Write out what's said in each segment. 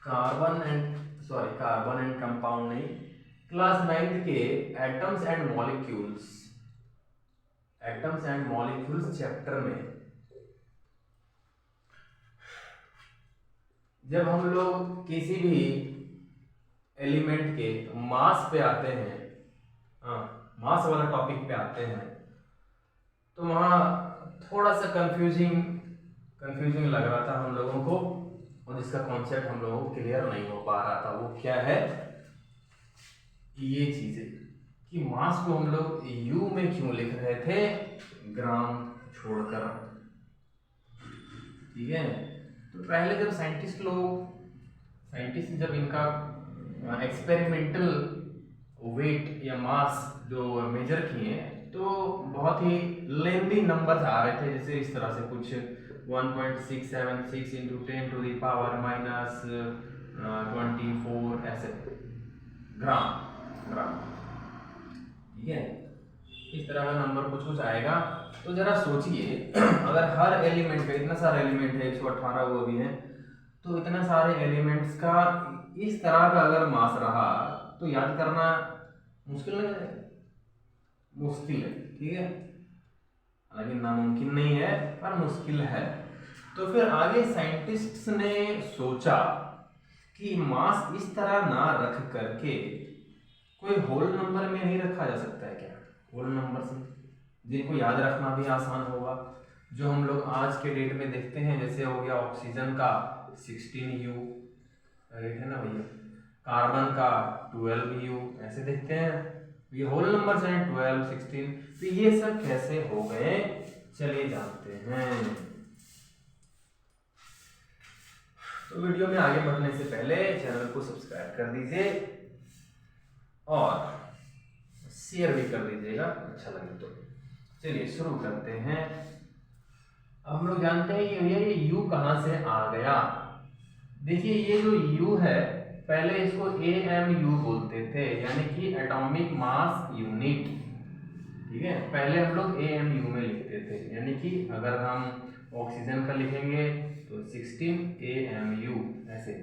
Carbon and compound नहीं, class 9th के atoms and molecules chapter में जब हम लोग किसी भी एलिमेंट के मास पे आते हैं, मास वाला टॉपिक पे आते हैं, तो वहाँ थोड़ा सा कंफ्यूजिंग लग रहा था हम लोगों को, और जिसका कॉन्सेप्ट हम लोगों को क्लियर नहीं हो पा रहा था। वो क्या है, ये चीजें कि मास को हम लोग यू में क्यों लिख रहे थे, ग्राम छोड़कर। ठीक है, तो पहले जब साइंटिस्ट जब इनका एक्सपेरिमेंटल वेट या मास जो मेजर किए, तो बहुत ही लेंदी नंबर्स आ रहे थे, जैसे इस तरह से कुछ 1.676 into 10 to the power minus 24 ऐसे ग्राम। ठीक है, इस तरह का नंबर कुछ आएगा। तो जरा सोचिए, अगर हर एलिमेंट का, इतना सारा एलिमेंट है 118 वो भी है, तो इतने सारे एलिमेंट्स का इस तरह का अगर मास रहा तो याद करना मुश्किल नहीं है, मुश्किल है। ठीक है, हालांकि नामुमकिन नहीं है पर मुश्किल है। तो फिर आगे साइंटिस्ट्स ने सोचा कि मास इस तरह ना रख करके कोई होल नंबर में नहीं रखा जा सकता है क्या, होल नंबर से जिनको याद रखना भी आसान होगा, जो हम लोग आज के डेट में देखते हैं। जैसे हो गया ऑक्सीजन का 16U, राइट है ना भैया, कार्बन का 12U, ऐसे देखते हैं। ये होल नंबर हैं 12, 16, तो ये सब कैसे हो गए चलिए जानते हैं। तो वीडियो में आगे बढ़ने से पहले चैनल को सब्सक्राइब कर दीजिए और शेयर भी कर दीजिएगा अच्छा लगे तो। चलिए शुरू करते हैं। अब हम लोग जानते हैं ये U कहां से आ गया। देखिए ये जो U है, पहले इसको AMU बोलते थे, यानी कि एटॉमिक मास यूनिट। ठीक है, पहले हम लोग AMU में लिखते थे, यानी कि अगर हम ऑक्सीजन का लिखेंगे तो 16 AMU ऐसे।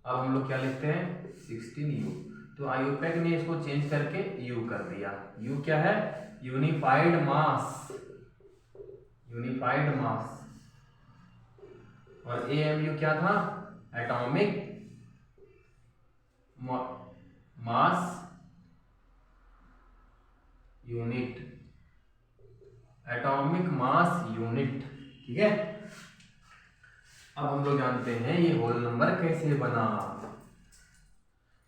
अब हम लोग क्या लिखते हैं 16U। तो आईयूपैक ने इसको चेंज करके U कर दिया। U क्या है, यूनिफाइड मास, और AMU क्या था, atomic mass unit, atomic mass unit. ठीक है, अब हम लोग जानते हैं ये होल नंबर कैसे बना।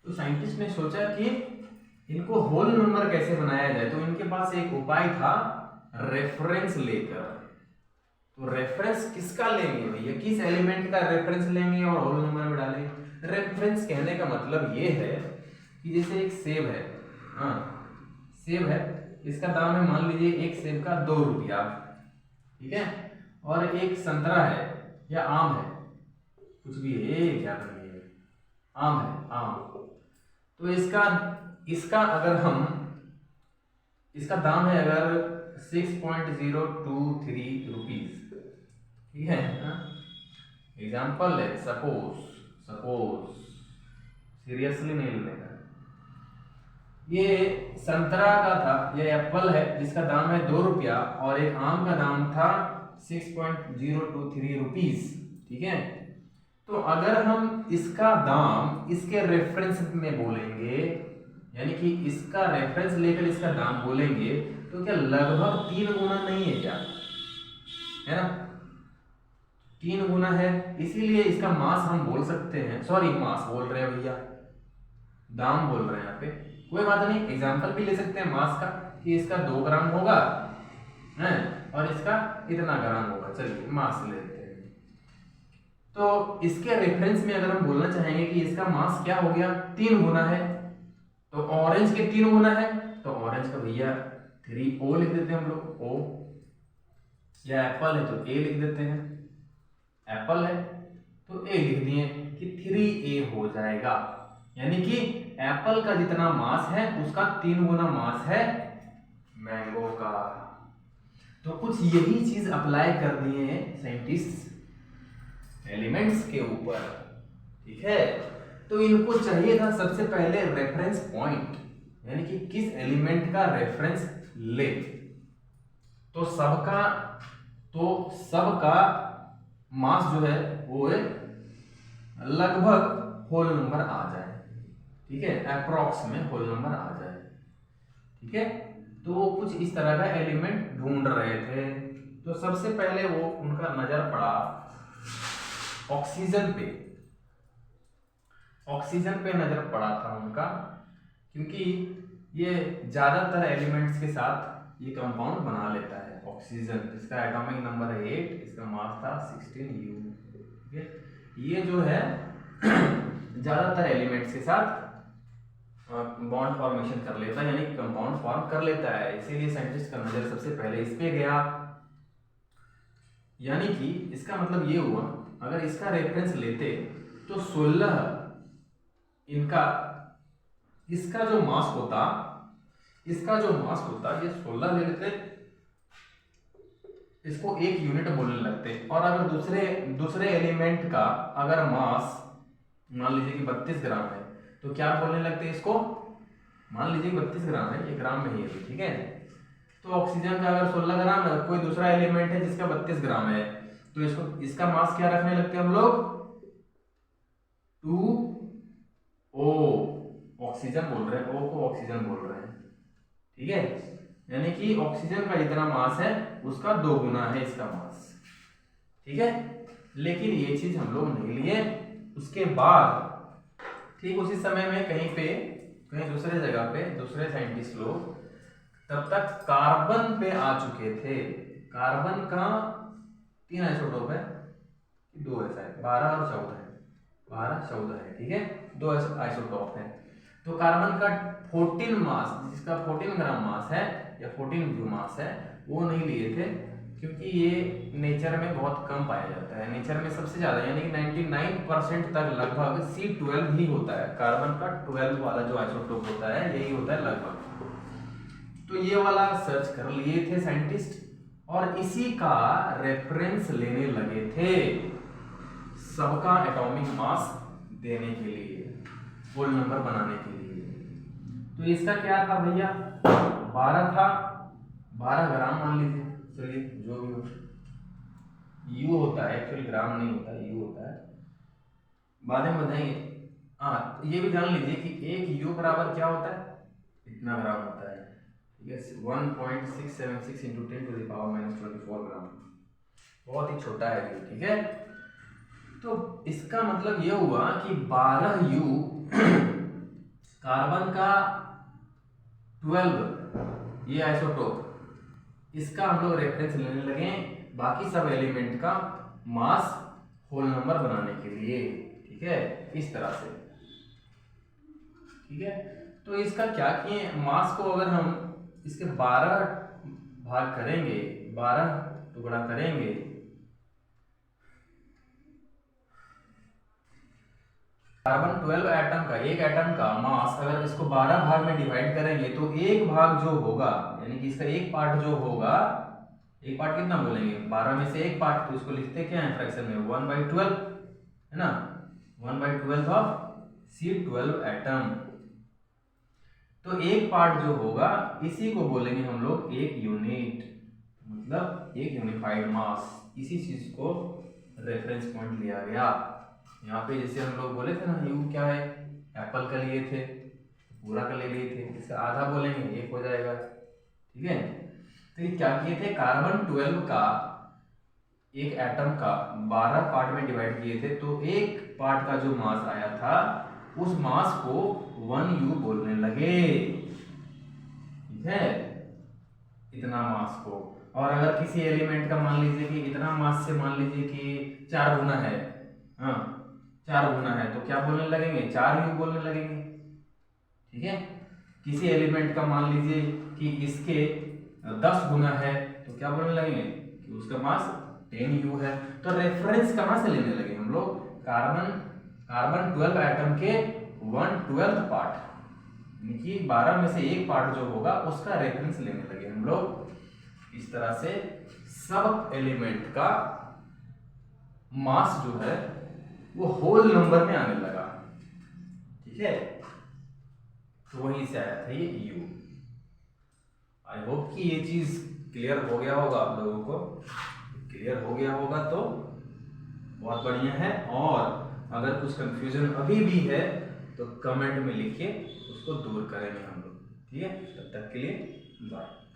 तो साइंटिस्ट ने सोचा कि इनको होल नंबर कैसे बनाया जाए, तो इनके पास एक उपाय था, रेफरेंस लेकर। तो रेफरेंस किसका लेंगे भैया, किस एलिमेंट का रेफरेंस लेंगे और होल नंबर में डालेंगे। रेफरेंस कहने का मतलब ये है कि जैसे एक सेब है, सेब है, इसका दाम है मान लीजिए एक सेब का 2 रुपया। ठीक है, और एक संतरा है या आम है, कुछ भी है, क्या करेंगे, आम है, आम। तो इसका अगर हम, इसका दाम है अगर 6.023 रुपीज। ठीक है, एग्जाम्पल है, सपोज सीरियसली नहीं लेगा। ये संतरा का था, ये एप्पल है जिसका दाम है 2 रुपया, और एक आम का दाम था 6.023 रुपीज। ठीक है, तो अगर हम इसका दाम इसके रेफरेंस में बोलेंगे, यानी कि इसका रेफरेंस लेकर इसका दाम बोलेंगे, तो क्या लगभग 3 गुना नहीं है क्या, है ना, 3 गुना है। इसीलिए इसका मास हम बोल सकते हैं, सॉरी मास बोल रहे हैं भैया, दाम बोल रहे हैं यहाँ पे, कोई बात नहीं, एग्जाम्पल भी ले सकते हैं मास का, कि इसका 2 ग्राम होगा है और इसका इतना ग्राम होगा। चलिए मास लेते हैं। तो इसके रेफरेंस में अगर हम बोलना चाहेंगे कि इसका मास क्या हो गया, 3 गुना है, तो ऑरेंज के 3 गुना है, तो ऑरेंज का भैया 3O लिख देते हैं हम लोग, O। या एप्पल है तो A लिख देते हैं, एप्पल है तो A लिख दिए कि 3A हो जाएगा, यानी कि एप्पल का जितना मास है उसका 3 गुना मास है मैंगो का। तो कुछ यही चीज अप्लाई कर दिए हैं साइंटिस्ट एलिमेंट्स के ऊपर। ठीक है। तो इनको चाहिए था सबसे पहले रेफरेंस पॉइंट, यानी कि किस एलिमेंट का रेफरेंस ले। तो सबका मास जो है वो लगभग होल नंबर आ जाए, ठीक है, अप्रॉक्स में होल नंबर आ जाए, ठीक है। तो वो कुछ इस तरह का एलिमेंट ढूंढ रहे थे। तो सबसे पहले वो उनका नजर पड़ा ऑक्सीजन पे, ऑक्सीजन पे नजर पड़ा था उनका, क्योंकि ये ज्यादातर एलिमेंट्स के साथ ये कंपाउंड बना लेता है ऑक्सीजन, जिसका एटॉमिक नंबर है 8, इसका मास था 16U, ठीक है। ये जो है ज्यादातर एलिमेंट्स के साथ बॉन्ड फॉर्मेशन कर लेता है, यानी कंपाउंड फॉर्म कर लेता है, इसीलिए साइंटिस्ट का नजर सबसे पहले इस पे गया। यानी कि इसका मतलब ये हुआ, अगर इसका रेफरेंस लेते तो 16 इनका, इसका जो मास होता ये 16 ले लेते, इसको 1 यूनिट बोलने लगते। और अगर दूसरे एलिमेंट का अगर मास मान लीजिए कि 32 ग्राम है, तो क्या बोलने लगते इसको, मान लीजिए 32 ग्राम है, ये ग्राम में ही है, ठीक है। तो ऑक्सीजन का अगर 16 ग्राम है, कोई दूसरा एलिमेंट है जिसका 32 ग्राम है, तो इसका मास क्या रखने लगते हैं हम लोग, 2O, ऑक्सीजन बोल रहे हैं, O को ऑक्सीजन बोल रहे हैं, ठीक है। यानी कि ऑक्सीजन का जितना मास है उसका 2 गुना है इसका मास, ठीक है। लेकिन ये चीज हम लोग नहीं लिए। उसके बाद ठीक उसी समय में कहीं दूसरे जगह पे दूसरे साइंटिस्ट लोग तब तक कार्बन पे आ चुके थे। कार्बन का 3 आइसोटोप है, 2 है शायद, 12 और 14 है, 12 14 है, ठीक है, 2 आइसोटोप है। तो कार्बन का 14 मास, जिसका 14 ग्राम मास है या 14 U मास है, वो नहीं लिए थे, क्योंकि ये नेचर में बहुत कम पाया जाता है। नेचर में सबसे ज्यादा यानी कि 99% तक लगभग C12 ही होता है। कार्बन का 12 वाला जो आइसोटोप होता है यही होता है लगभग। तो ये वाला सर्च कर लिए थे साइंटिस्ट, और इसी का रेफरेंस लेने लगे थे सबका एटॉमिक मास देने के लिए, होल नंबर बनाने के लिए। तो इसका क्या था भैया, 12 था, 12 ग्राम मान लीजिए, चलिए जो भी हो, U होता है एक्चुअली, ग्राम नहीं होता, U होता है, बाद में बताएंगे। हाँ, ये भी जान लीजिए कि 1 U बराबर क्या होता है, इतना ग्राम होता है, ठीक है, 1.676 × 10⁻⁻24 ग्राम, बहुत ही छोटा है ये, ठीक है। तो इसका मतलब ये हुआ कि 12U कार्बन का 12 ये आइसोटोप, इसका हम लोग रेफरेंस लेने लगे बाकी सब एलिमेंट का मास होल नंबर बनाने के लिए, ठीक है, इस तरह से, ठीक है। तो इसका क्या किए, मास को अगर हम इसके 12 भाग करेंगे, 12 टुकड़ा करेंगे, कार्बन 12 एटम का, एक एटम का मास अगर इसको 12 भाग में डिवाइड करेंगे, तो एक भाग जो होगा, यानी कि इसका एक पार्ट जो होगा, एक पार्ट कितना बोलेंगे, 12 में से एक पार्ट, तो इसको लिखते क्या है फ्रैक्शन में, 1/12 है ना, 1/12 ऑफ C12 एटम। तो एक पार्ट जो होगा इसी को बोलेंगे हम लोग 1 यूनिट, मतलब 1 यूनिफाइड मास। इसी चीज को रेफरेंस पॉइंट लिया गया। यहाँ पे जैसे हम लोग बोले थे ना, U क्या है, एप्पल का लिए थे, पूरा का ले लिए थे, इसका आधा बोलेंगे 1 हो जाएगा, ठीक है। तो ये क्या किए थे, कार्बन 12 का एक एटम का 12 पार्ट में डिवाइड किए थे, तो एक पार्ट का जो मास आया था उस मास को 1U बोलने लगे, ठीक है, इतना मास को। और अगर किसी एलिमेंट का मान लीजिए कि इतना मास से मान लीजिए कि 4 गुना है, हाँ 4 गुना है, तो क्या बोलने लगेंगे, 4U बोलने लगेंगे, ठीक है। किसी एलिमेंट का मान लीजिए कि इसके 10 गुना है, तो क्या बोलने लगेंगे कि उसका मास 10U है। तो रेफरेंस कहाँ से लेने लगे हम लोग, कार्बन 12 एटम के 1/12 पार्ट, यानी कि 12 में से एक पार्ट जो होगा उसका रेफरेंस लेने लगे हम लोग। इस तरह से सब एलिमेंट का मास जो है वो होल नंबर में आने लगा। ठीक है, तो वहीं से आया था ये u। आई होप कि ये चीज क्लियर हो गया होगा आप लोगों को। क्लियर हो गया होगा तो बहुत बढ़िया है, और अगर कुछ कंफ्यूजन अभी भी है तो कमेंट में लिख के उसको दूर करेंगे हम लोग। ठीक है, तब तक के लिए बाय।